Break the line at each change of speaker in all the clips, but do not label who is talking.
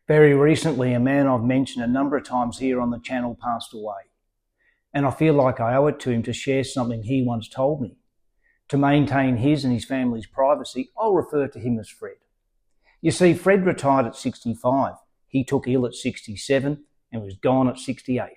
Very recently, a man I've mentioned a number of times here on the channel passed away, and I feel like I owe it to him to share something he once told me. To maintain his and his family's privacy, I'll refer to him as Fred. You see, Fred retired at 65. He took ill at 67 and was gone at 68.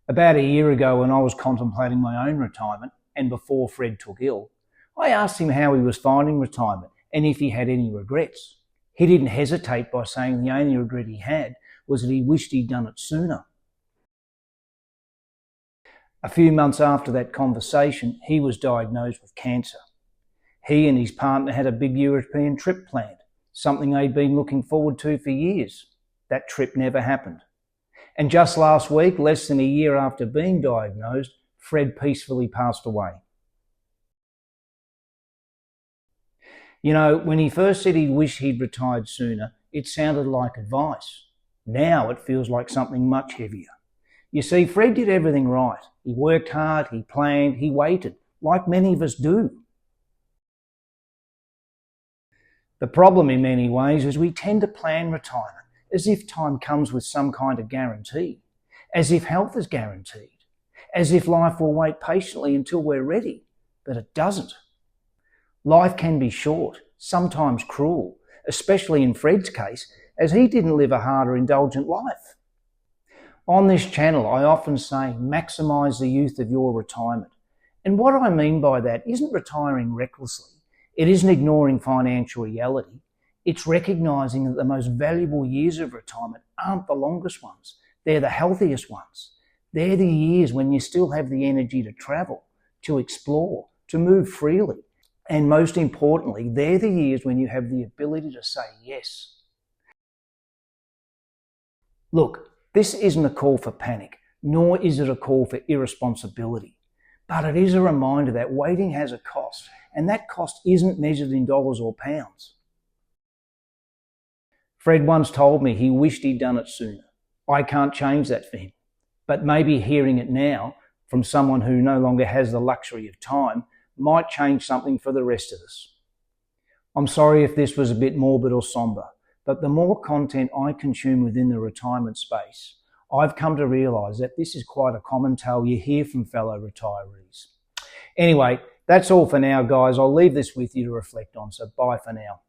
About a year ago, when I was contemplating my own retirement, and before Fred took ill, I asked him how he was finding retirement and if he had any regrets. He didn't hesitate by saying the only regret he had was that he wished he'd done it sooner. A few months after that conversation, he was diagnosed with cancer. He and his partner had a big European trip planned, something they'd been looking forward to for years. That trip never happened. And just last week, less than a year after being diagnosed, Fred peacefully passed away. You know, when he first said he wished he'd retired sooner, it sounded like advice. Now it feels like something much heavier. You see, Fred did everything right. He worked hard, he planned, he waited, like many of us do. The problem in many ways is we tend to plan retirement as if time comes with some kind of guarantee, as if health is guaranteed, as if life will wait patiently until we're ready, but it doesn't. Life can be short, sometimes cruel, especially in Fred's case, as he didn't live a hard or indulgent life. On this channel, I often say, maximise the youth of your retirement. And what I mean by that isn't retiring recklessly. It isn't ignoring financial reality. It's recognising that the most valuable years of retirement aren't the longest ones. They're the healthiest ones. They're the years when you still have the energy to travel, to explore, to move freely. And most importantly, they're the years when you have the ability to say yes. Look, this isn't a call for panic, nor is it a call for irresponsibility. But it is a reminder that waiting has a cost, and that cost isn't measured in dollars or pounds. Fred once told me he wished he'd done it sooner. I can't change that for him. But maybe hearing it now from someone who no longer has the luxury of time might change something for the rest of us. I'm sorry if this was a bit morbid or somber, but the more content I consume within the retirement space, I've come to realise that this is quite a common tale you hear from fellow retirees. Anyway, that's all for now, guys. I'll leave this with you to reflect on, so bye for now.